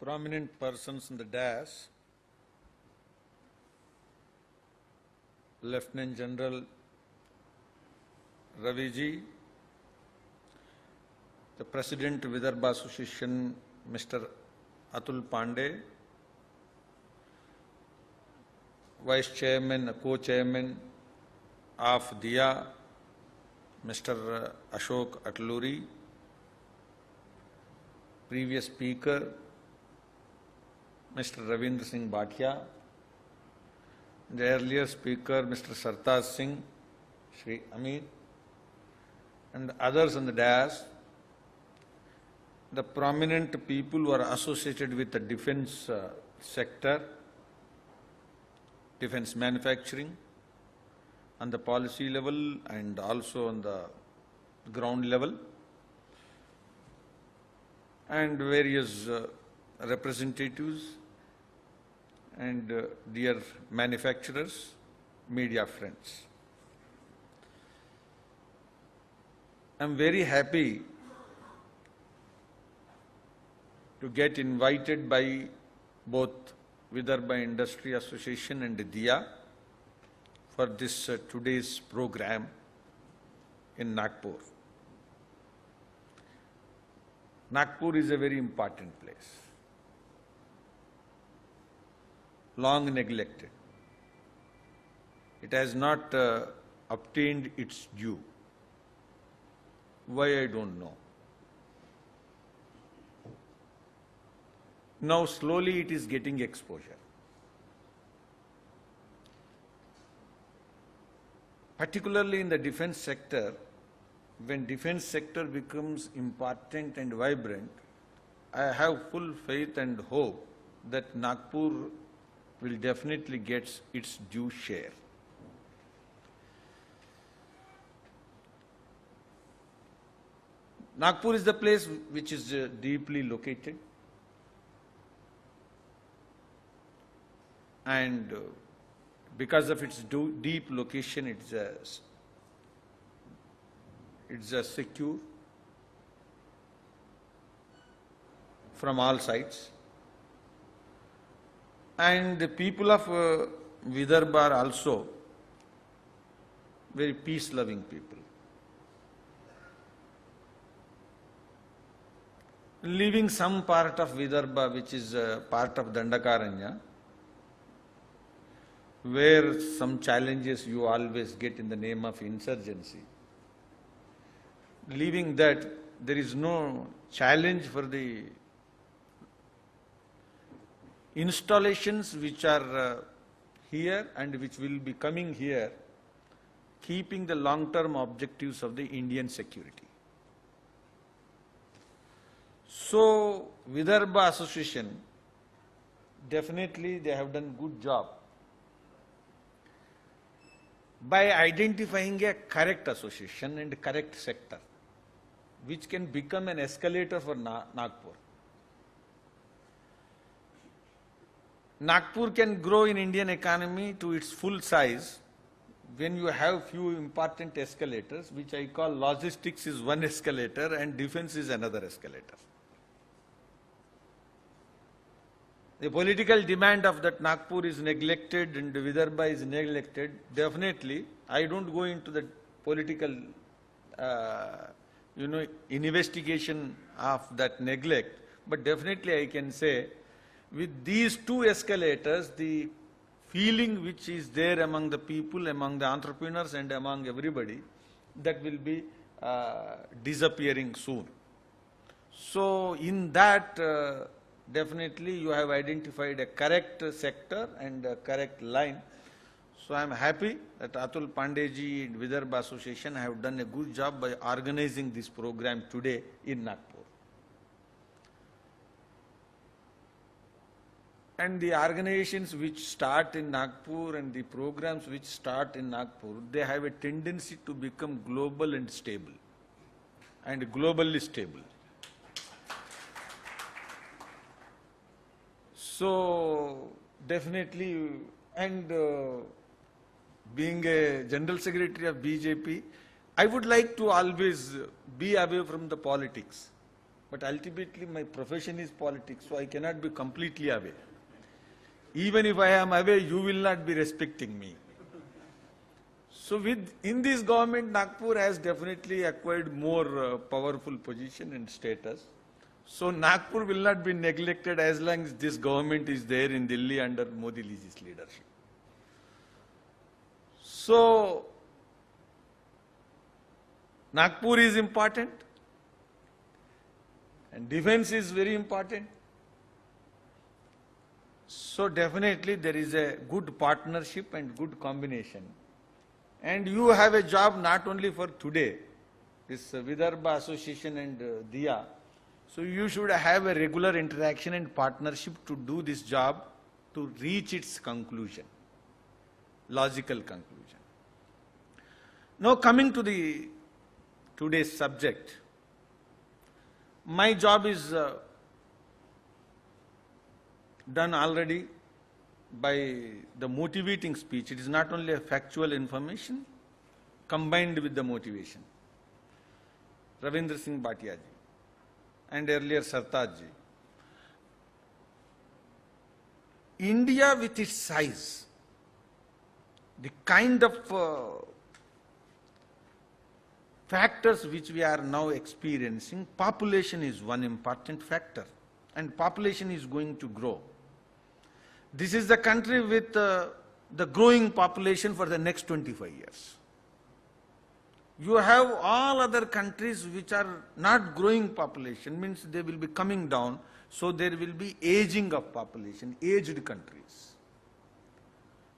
prominent persons in the dais, Lieutenant General Raviji, the President Vidarbha Association, Mr. Atul Pandey, Vice Chairman, Co-Chairman of DIA, Mr. Ashok Atluri, previous Speaker, Mr. Ravindra Singh Bhatia, the earlier Speaker, Mr. Sartaj Singh, Shri Amit, and others on the dais, the prominent people who are associated with the defense sector, defense manufacturing, on the policy level and also on the ground level, and various representatives and dear manufacturers, media friends. I am very happy to get invited by both Vidarbha Industry Association and DIA for this today's program in Nagpur. Nagpur is a very important place, long neglected. It has not obtained its due. Why, I don't know. Now slowly it is getting exposure. Particularly in the defense sector, when defense sector becomes important and vibrant, I have full faith and hope that Nagpur will definitely get its due share. Nagpur is the place which is deeply located, and because of its deep location, it's a secure from all sides. And the people of Vidarbha are also very peace-loving people. Leaving some part of Vidarbha, which is part of Dandakaranya, where some challenges you always get in the name of insurgency. Leaving that, there is no challenge for the installations which are here and which will be coming here, keeping the long-term objectives of the Indian security. So, Vidarbha Association, definitely they have done good job by identifying a correct association and correct sector, which can become an escalator for Nagpur. Nagpur can grow in Indian economy to its full size when you have few important escalators, which I call logistics is one escalator and defense is another escalator. The political demand of that Nagpur is neglected and Vidarbha is neglected. Definitely, I don't go into the political, investigation of that neglect, but definitely I can say, with these two escalators, the feeling which is there among the people, among the entrepreneurs and among everybody, that will be disappearing soon. So, in that, definitely you have identified a correct sector and a correct line. So, I am happy that Atul Pandeyji and Vidarbha Association have done a good job by organizing this program today in Nagpur. And the organizations which start in Nagpur and the programs which start in Nagpur, they have a tendency to become global and stable, and globally stable. So, definitely, and being a General Secretary of BJP, I would like to always be away from the politics. But ultimately my profession is politics, so I cannot be completely away. Even if I am away, you will not be respecting me. So in this government, Nagpur has definitely acquired more powerful position and status. So Nagpur will not be neglected as long as this government is there in Delhi under Modi Ji's leadership. So Nagpur is important and defense is very important. So definitely there is a good partnership and good combination. And you have a job not only for today, this Vidarbha Association and Diya. So you should have a regular interaction and partnership to do this job to reach its conclusion, logical conclusion. Now coming to the today's subject, my job is done already by the motivating speech. It is not only a factual information combined with the motivation. Ravindra Singh Bhatia ji and earlier Sartaj ji. India with its size, the kind of factors which we are now experiencing, population is one important factor, and population is going to grow. This is the country with the growing population for the next 25 years. You have all other countries which are not growing population, means they will be coming down, so there will be aging of population, aged countries.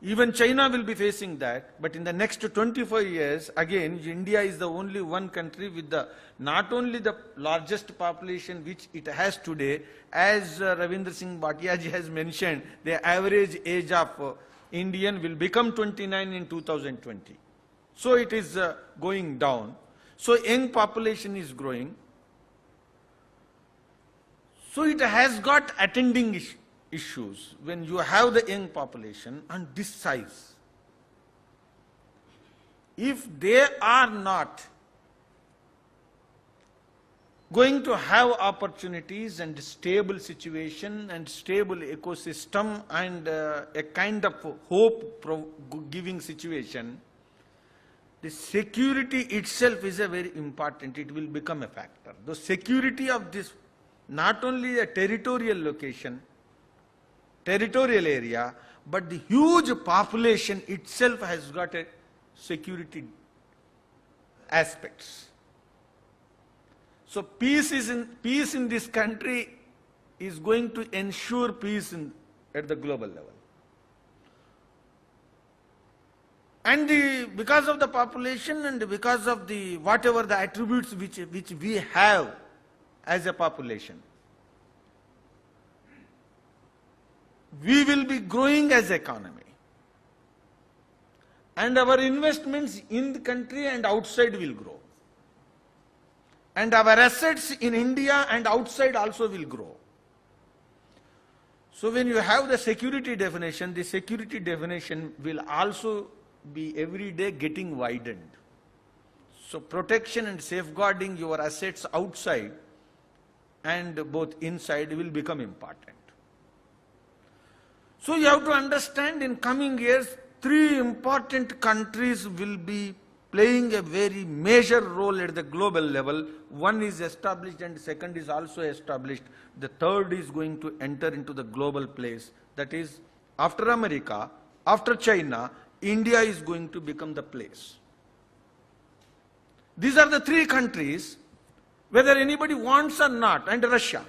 Even China will be facing that, but in the next 25 years, again, India is the only one country with the, not only the largest population which it has today, as Ravindra Singh Bhatia ji has mentioned, the average age of Indian will become 29 in 2020. So it is going down. So young population is growing. So it has got attending issues when you have the young population and this size. If they are not going to have opportunities and stable situation and stable ecosystem and a kind of hope giving situation, the security itself is a very important, it will become a factor. The security of this, not only a territorial location, territorial area, but the huge population itself has got a security aspects. So peace in this country is going to ensure peace at the global level. And because of the population and because of the whatever the attributes which we have as a population, we will be growing as economy. And our investments in the country and outside will grow. And our assets in India and outside also will grow. So when you have the security definition will also be every day getting widened. So protection and safeguarding your assets outside and both inside will become important. So you have to understand, in coming years, 3 important countries will be playing a very major role at the global level. One is established and second is also established. The third is going to enter into the global place. That is, after America, after China, India is going to become the place. These are the 3 countries, whether anybody wants or not, and Russia.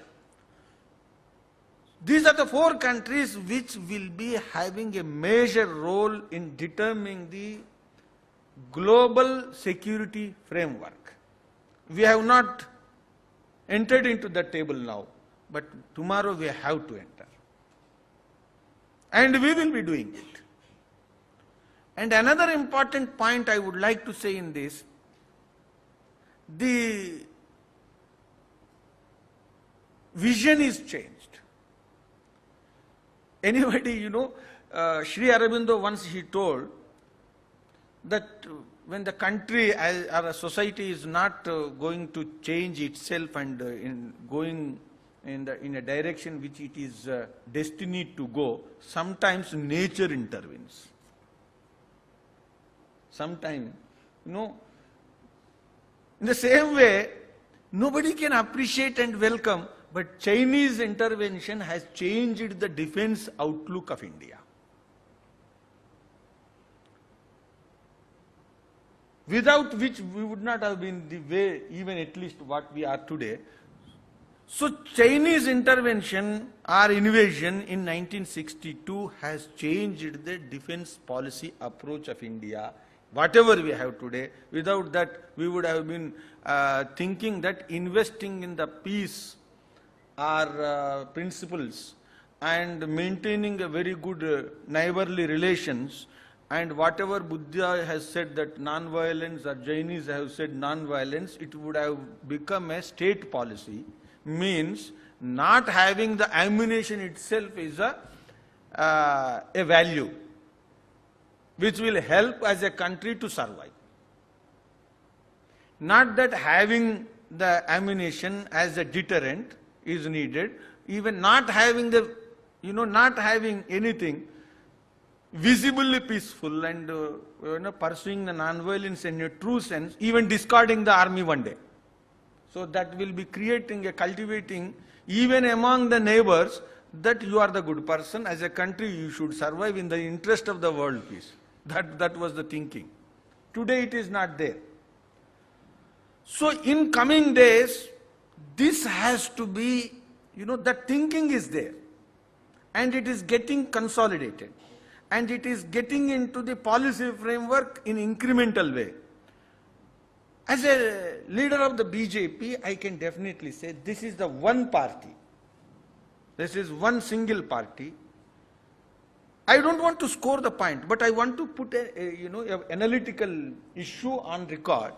These are the 4 countries which will be having a major role in determining the global security framework. We have not entered into the table now, but tomorrow we have to enter. And we will be doing it. And another important point I would like to say in this, the vision is changed. Anybody, Sri Aurobindo once he told that when the country or a society is not going to change itself and going in a direction which it is destined to go, sometimes nature intervenes. Sometimes, in the same way, nobody can appreciate and welcome, but Chinese intervention has changed the defense outlook of India. Without which we would not have been the way, even at least what we are today. So Chinese intervention or invasion in 1962 has changed the defense policy approach of India, whatever we have today. Without that, we would have been thinking that investing in the peace or principles and maintaining a very good neighborly relations, and whatever Buddha has said that non-violence, or Jainis have said non-violence, it would have become a state policy. Means not having the ammunition itself is a value which will help as a country to survive. Not that having the ammunition as a deterrent is needed, even not having the, not having anything visibly peaceful and pursuing the non-violence in a true sense, even discarding the army one day. So that will be creating cultivating even among the neighbors that you are the good person. As a country, you should survive in the interest of the world peace. That was the thinking. Today it is not there. So in coming days, this has to be, that thinking is there. And it is getting consolidated. And it is getting into the policy framework in incremental way. As a leader of the BJP, I can definitely say this is the one party. This is one single party. I don't want to score the point, but I want to put an analytical issue on record.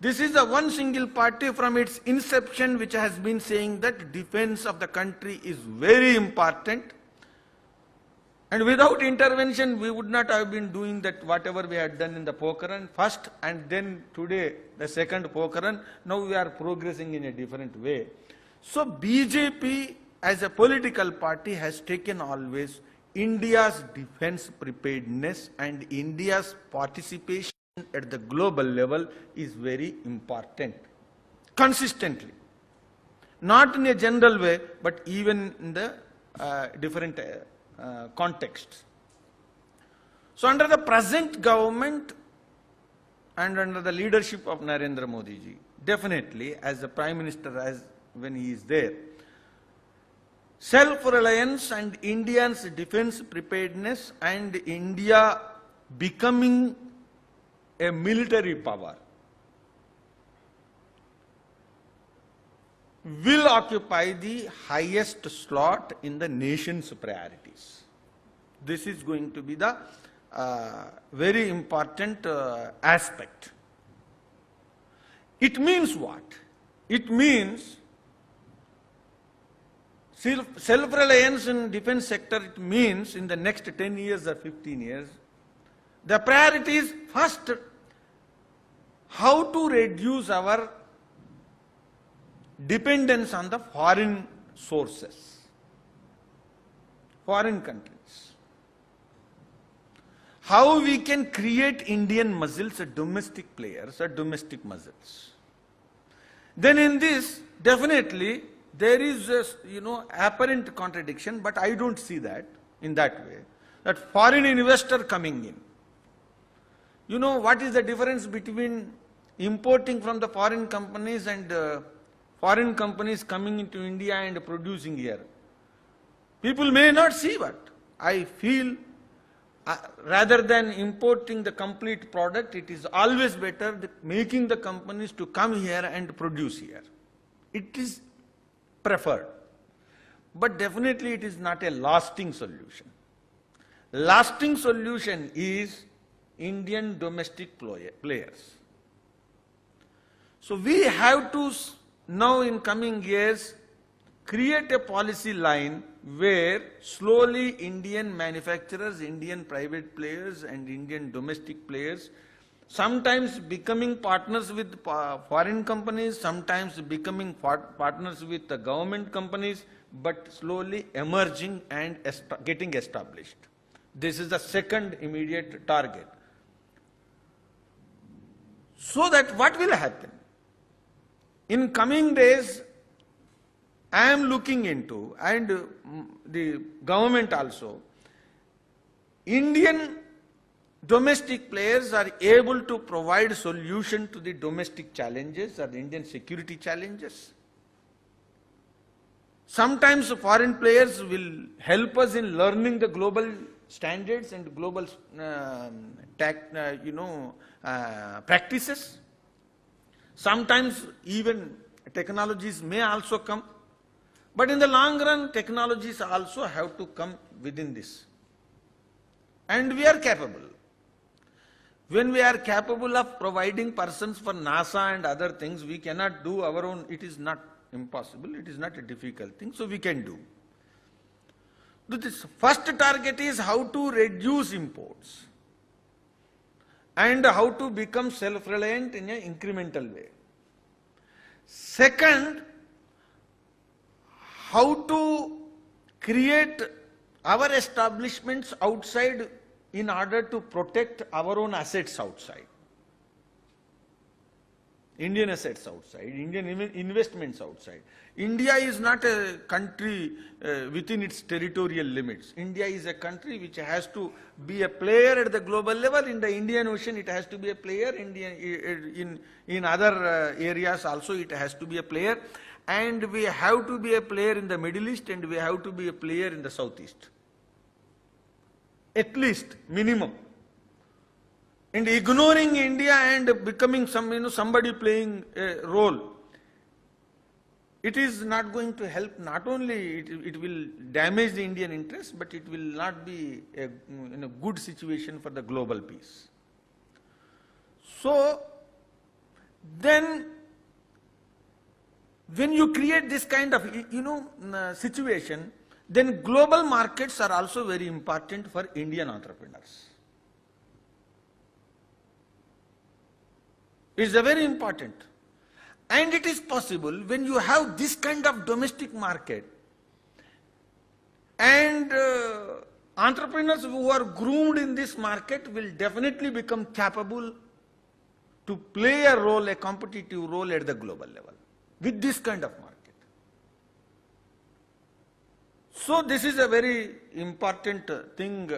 This is the one single party from its inception which has been saying that defense of the country is very important. And without intervention, we would not have been doing that whatever we had done in the Pokhran first, and then today the second Pokhran. Now we are progressing in a different way. So BJP as a political party has taken always India's defense preparedness and India's participation at the global level is very important. Consistently. Not in a general way, but even in the different contexts. So under the present government and under the leadership of Narendra Modi ji, definitely as the Prime Minister, as when he is there, self-reliance and India's defense preparedness and India becoming a military power will occupy the highest slot in the nation's priorities. This is going to be the very important aspect. It means what? It means self-reliance in defense sector. It means in the next 10 years or 15 years, the priority is first how to reduce our dependence on the foreign sources, foreign countries. How we can create Indian muscles, domestic players, domestic muscles. Then in this, definitely, there is a, apparent contradiction, but I don't see that in that way, that foreign investor coming in. What is the difference between importing from the foreign companies and foreign companies coming into India and producing here? People may not see, but I feel rather than importing the complete product, it is always better making the companies to come here and produce here. It is preferred. But definitely it is not a lasting solution. Lasting solution is Indian domestic players. So we have to now in coming years create a policy line where slowly Indian manufacturers, Indian private players and Indian domestic players sometimes becoming partners with foreign companies, sometimes becoming partners with the government companies, but slowly emerging and getting established. This is the second immediate target. So that what will happen? In coming days, I am looking into, and the government also, Indian domestic players are able to provide solution to the domestic challenges or the Indian security challenges. Sometimes foreign players will help us in learning the global standards and global practices. Sometimes even technologies may also come. But in the long run, technologies also have to come within this. And we are capable. When we are capable of providing persons for NASA and other things, we cannot do our own. It is not impossible. It is not a difficult thing. So we can do. This first target is how to reduce imports and how to become self-reliant in an incremental way. Second, how to create our establishments outside in order to protect our own assets outside. Indian assets outside, Indian investments outside. India is not a country within its territorial limits. India is a country which has to be a player at the global level. In the Indian Ocean, it has to be a player. In other areas also, it has to be a player. And we have to be a player in the Middle East, and we have to be a player in the Southeast. At least, minimum. And ignoring India and becoming somebody playing a role, it is not going to help. Not only it will damage the Indian interest, but it will not be a good situation for the global peace. So, then when you create this kind of situation, then global markets are also very important for Indian entrepreneurs. It's very important. And it is possible when you have this kind of domestic market and entrepreneurs who are groomed in this market will definitely become capable to play a role, a competitive role at the global level with this kind of market. So this is a very important thing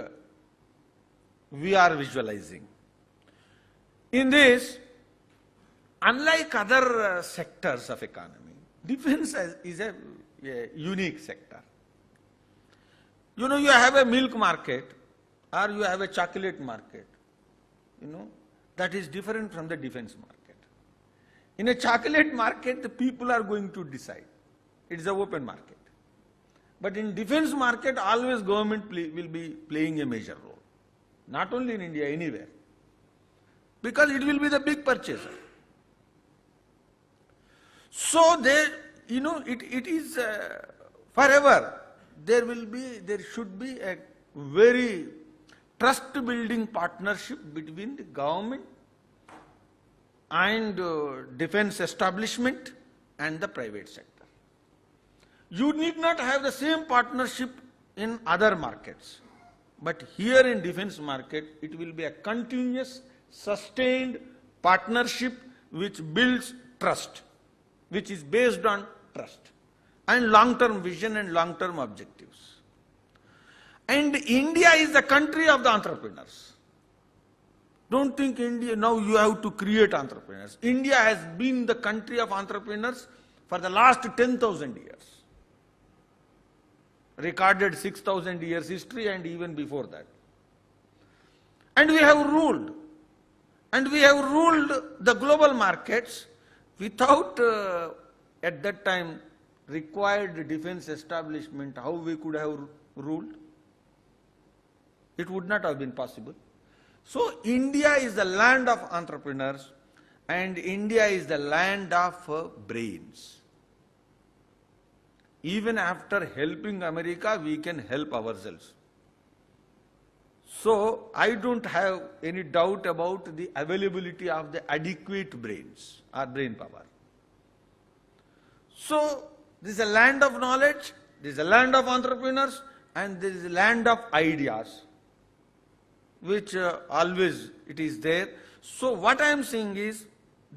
we are visualizing. In this, unlike other sectors of economy, defense is a unique sector. You have a milk market or you have a chocolate market. That is different from the defense market. In a chocolate market, the people are going to decide. It is an open market. But in defense market, always government will be playing a major role. Not only in India, anywhere. Because it will be the big purchaser. So there, it is forever. There should be a very trust-building partnership between the government and defense establishment and the private sector. You need not have the same partnership in other markets. But here in defense market, it will be a continuous, sustained partnership which builds trust, which is based on trust and long-term vision and long-term objectives. And India is the country of the entrepreneurs. Don't think India, now you have to create entrepreneurs. India has been the country of entrepreneurs for the last 10,000 years. Recorded 6,000 years history and even before that. And we have ruled. And we have ruled the global markets without, at that time, required defense establishment. How we could have ruled? It would not have been possible. So, India is the land of entrepreneurs and India is the land of brains. Even after helping America, we can help ourselves. So I don't have any doubt about the availability of the adequate brains or brain power. So this is a land of knowledge, this is a land of entrepreneurs, and this is a land of ideas, which always it is there. So what I am saying is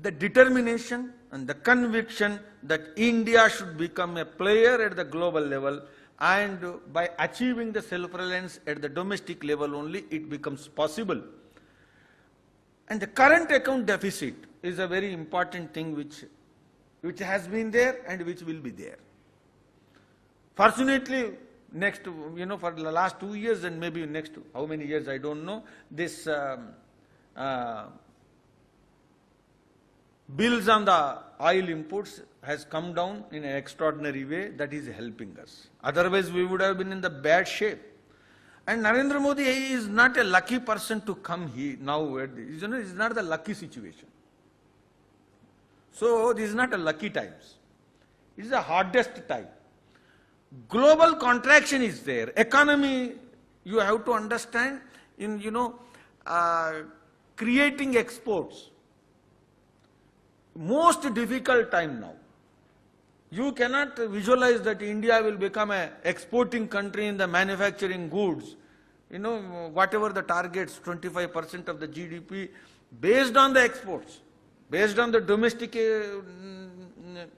the determination and the conviction that India should become a player at the global level, and by achieving the self-reliance at the domestic level only it becomes possible. And the current account deficit is a very important thing which has been there and which will be there. Fortunately, next, for the last 2 years and maybe next how many years I don't know, this bills on the oil imports has come down in an extraordinary way. That is helping us. Otherwise we would have been in the bad shape. And Narendra Modi is not a lucky person to come here now. It's not the lucky situation. So this is not a lucky times. It is the hardest time. Global contraction is there. Economy, you have to understand, in creating exports. Most difficult time now. You cannot visualize that India will become an exporting country in the manufacturing goods. Whatever the targets, 25% of the GDP, based on the exports, based on the domestic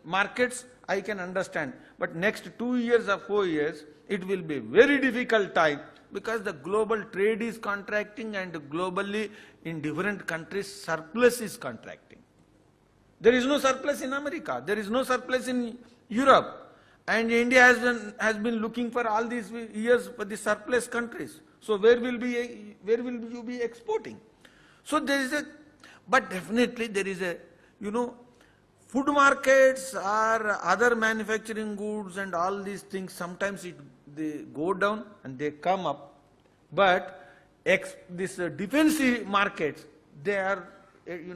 markets, I can understand. But next 2 years or 4 years, it will be very difficult time, because the global trade is contracting and globally in different countries surplus is contracting. There is no surplus in America, there is no surplus in Europe, and India has been looking for all these years for the surplus countries. So where will you be exporting? So there is but definitely there is food markets or other manufacturing goods and all these things, sometimes they go down and they come up. But this defensive markets, they are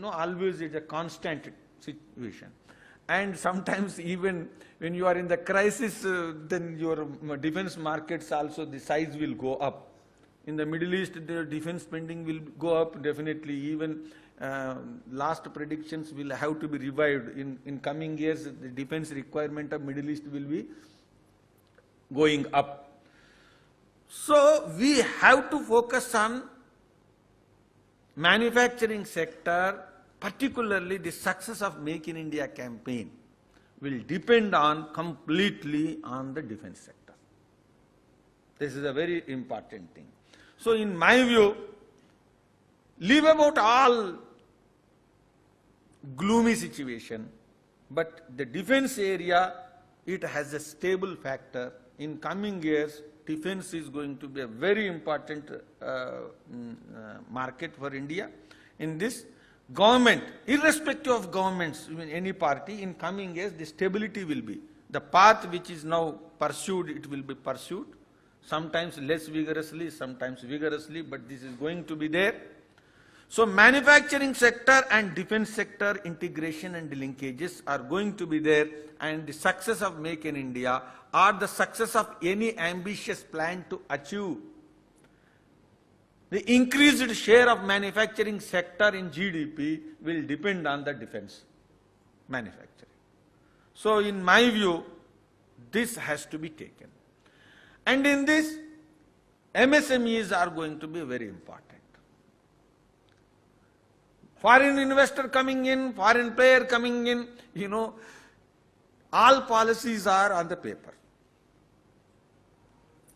always a constant situation. And sometimes even when you are in the crisis, then your defense markets also, the size will go up. In the Middle East, the defense spending will go up definitely. Even last predictions will have to be revived. In coming years, the defense requirement of Middle East will be going up. So we have to focus on manufacturing sector, particularly the success of Make in India campaign will depend on completely on the defense sector. This is a very important thing. So in my view, leave about all gloomy situation, but the defense area, it has a stable factor. In coming years, defense is going to be a very important market for India. In this, government, irrespective of governments, any party, in coming years, the stability will be. The path which is now pursued, it will be pursued. Sometimes less vigorously, sometimes vigorously, but this is going to be there. So manufacturing sector and defense sector integration and linkages are going to be there, and the success of Make in India or the success of any ambitious plan to achieve the increased share of manufacturing sector in GDP will depend on the defense manufacturing. So in my view, this has to be taken. And in this, MSMEs are going to be very important. Foreign investor coming in, foreign player coming in, all policies are on the paper.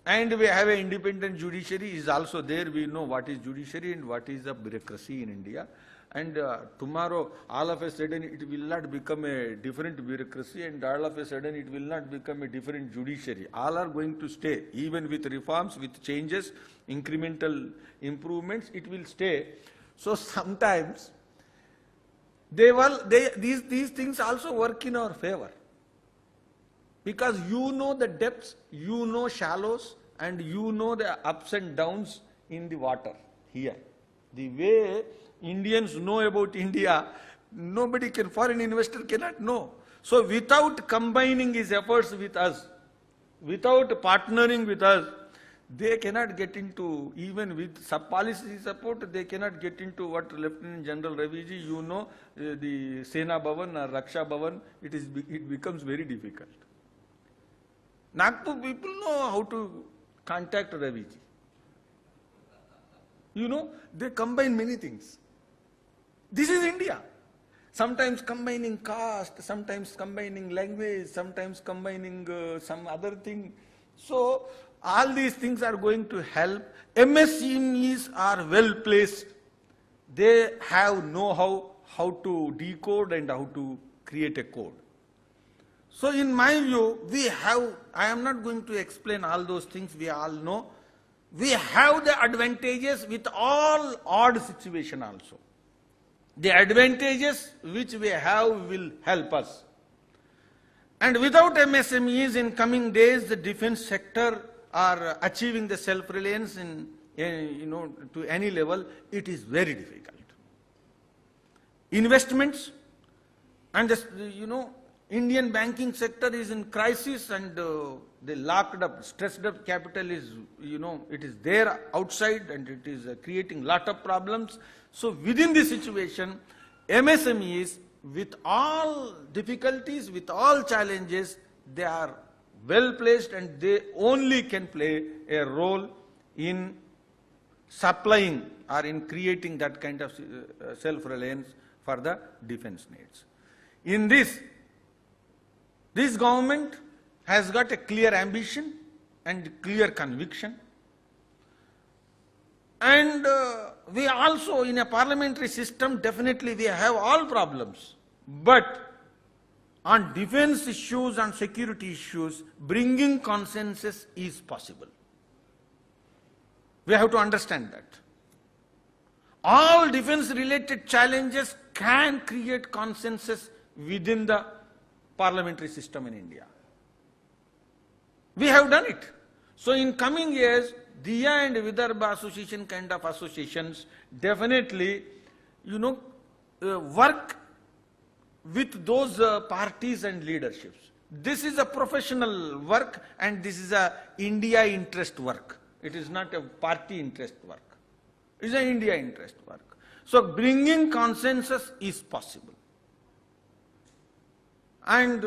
And we have an independent judiciary is also there. We know what is judiciary and what is the bureaucracy in India. And tomorrow, all of a sudden, it will not become a different bureaucracy, and all of a sudden, it will not become a different judiciary. All are going to stay, even with reforms, with changes, incremental improvements, it will stay. So sometimes, these things also work in our favor. Because you know the depths, you know shallows, and you know the ups and downs in the water here. The way Indians know about India, foreign investor cannot know. So without combining his efforts with us, without partnering with us, They cannot get into, even with sub-policy support, they cannot get into what Lieutenant General Raviji, you know, the Sena Bhavan or Raksha Bhavan, it becomes very difficult. Nagpur people know how to contact Raviji. You know, they combine many things. This is India. Sometimes combining caste, sometimes combining language, sometimes combining some other thing. So, all these things are going to help. SMEs are well placed. They have know-how, how to decode and how to create a code. So in my view, I am not going to explain all those things, we all know. We have the advantages with all odd situation also. The advantages which we have will help us. And without MSMEs in coming days, the defense sector are achieving the self-reliance to any level, it is very difficult. Investments and Indian banking sector is in crisis, and the locked up, stressed up capital is, it is there outside, and it is creating lot of problems. So within this situation, MSMEs, with all difficulties, with all challenges, they are well placed, and they only can play a role in supplying or in creating that kind of self-reliance for the defense needs. In this government has got a clear ambition and clear conviction. And we also, in a parliamentary system, definitely we have all problems. But on defense issues, on security issues, bringing consensus is possible. We have to understand that. All defense-related challenges can create consensus within the parliamentary system in India. We have done it. So in coming years, Diya and Vidarbha association kind of associations definitely, work with those parties and leaderships. This is a professional work, and this is a India interest work. It is not a party interest work. It is an India interest work. So bringing consensus is possible. And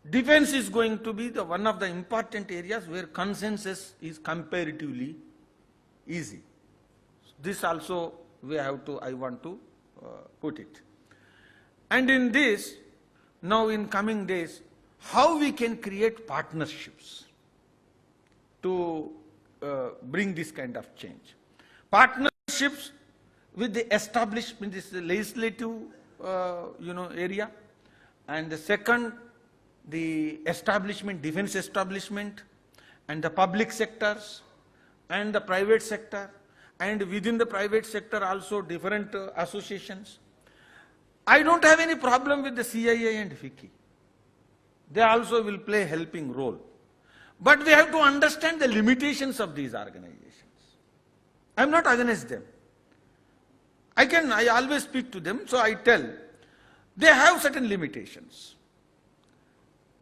defense is going to be one of the important areas where consensus is comparatively easy. This also I want to put it. And in this, now in coming days, how we can create partnerships to bring this kind of change. Partnerships with the establishment, this legislative area, and the second, the establishment, defense establishment, and the public sectors, and the private sector, and within the private sector also different associations. I don't have any problem with the CIA and FICCI. They also will play a helping role. But we have to understand the limitations of these organizations. I am not against them. I always speak to them, so I tell, they have certain limitations.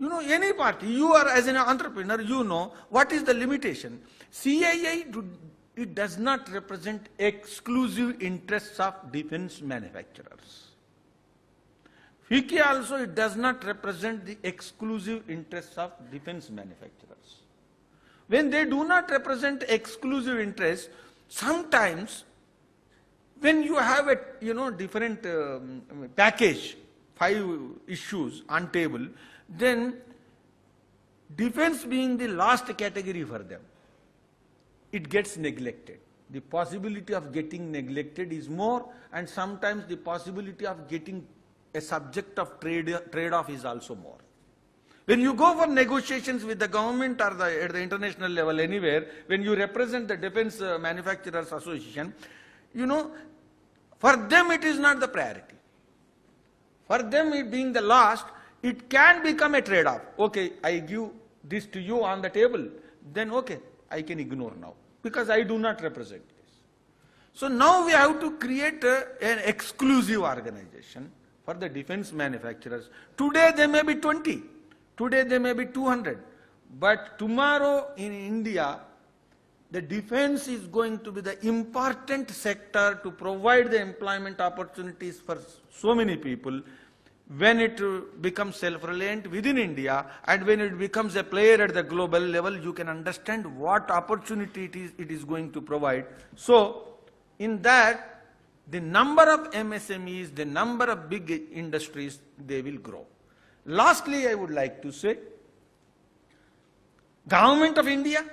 Any party, you are as an entrepreneur, you know what is the limitation. CIA, it does not represent exclusive interests of defense manufacturers. FICCI also, it does not represent the exclusive interests of defense manufacturers. When they do not represent exclusive interests, sometimes when you have a different package, 5 issues on table, then defense being the last category for them, it gets neglected. The possibility of getting neglected is more, and sometimes the possibility of getting a subject of trade-off is also more. When you go for negotiations with the government or at the international level anywhere, when you represent the Defense Manufacturers Association, for them it is not the priority. For them, it being the last, it can become a trade-off. Okay, I give this to you on the table, then okay, I can ignore now, because I do not represent this. So now we have to create an exclusive organization for the defense manufacturers. Today they may be 20, today they may be 200, but tomorrow in India, the defense is going to be the important sector to provide the employment opportunities for so many people. When it becomes self-reliant within India and when it becomes a player at the global level, you can understand what opportunity it is going to provide. So, in that, the number of MSMEs, the number of big industries, they will grow. Lastly, I would like to say, Government of India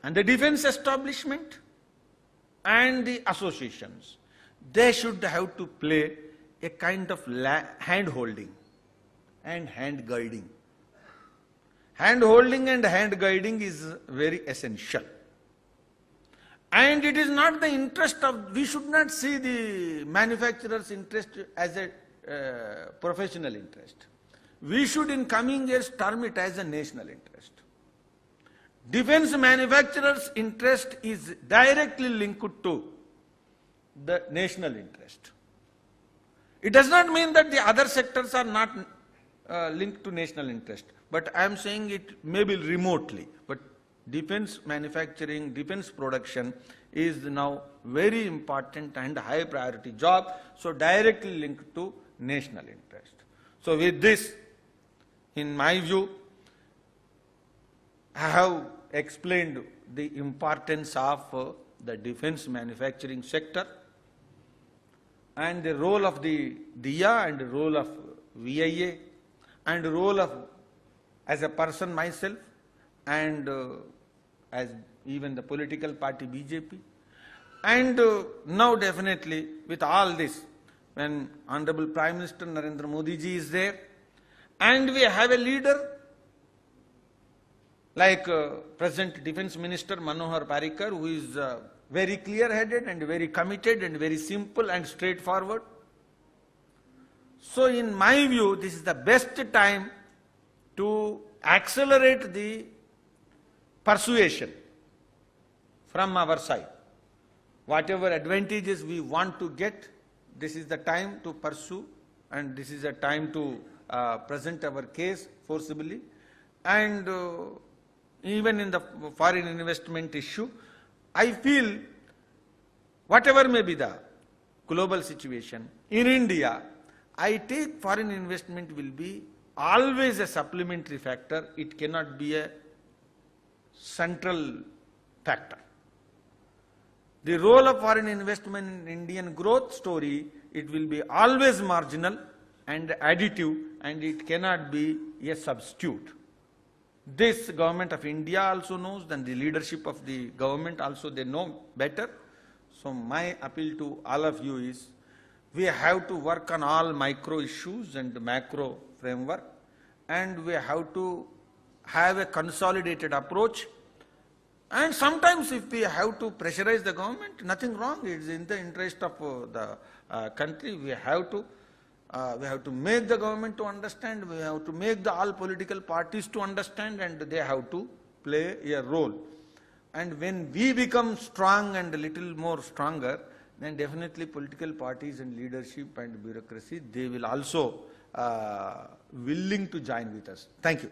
and the defense establishment and the associations, they should have to play a kind of hand-holding and hand-guiding. Hand-holding and hand-guiding is very essential. And it is not the interest of, we should not see the manufacturer's interest as a professional interest. We should in coming years term it as a national interest. Defense manufacturer's interest is directly linked to the national interest. It does not mean that the other sectors are not linked to national interest, but I am saying it maybe remotely. But defense manufacturing, defense production is now very important and high priority job, so directly linked to national interest. So with this, in my view, I have explained the importance of the defense manufacturing sector and the role of the DIA and the role of VIA and the role of as a person myself and as even the political party BJP. And now definitely with all this, when Honorable Prime Minister Narendra Modi ji is there and we have a leader like present Defense Minister Manohar Parrikar, who is very clear-headed and very committed and very simple and straightforward. So in my view, this is the best time to accelerate the persuasion from our side. Whatever advantages we want to get, this is the time to pursue and this is the time to present our case forcibly. And even in the foreign investment issue, I feel whatever may be the global situation, in India, I take foreign investment will be always a supplementary factor. It cannot be a central factor. The role of foreign investment in Indian growth story, it will be always marginal and additive, and it cannot be a substitute. This Government of India also knows, and the leadership of the government also, they know better. So my appeal to all of you is, we have to work on all micro issues and macro framework, and we have to have a consolidated approach. And sometimes if we have to pressurize the government, nothing wrong, it is in the interest of the country. We have to make the government to understand, we have to make all political parties to understand, and they have to play a role. And when we become strong and a little more stronger, then definitely political parties and leadership and bureaucracy, they will also willing to join with us. Thank you.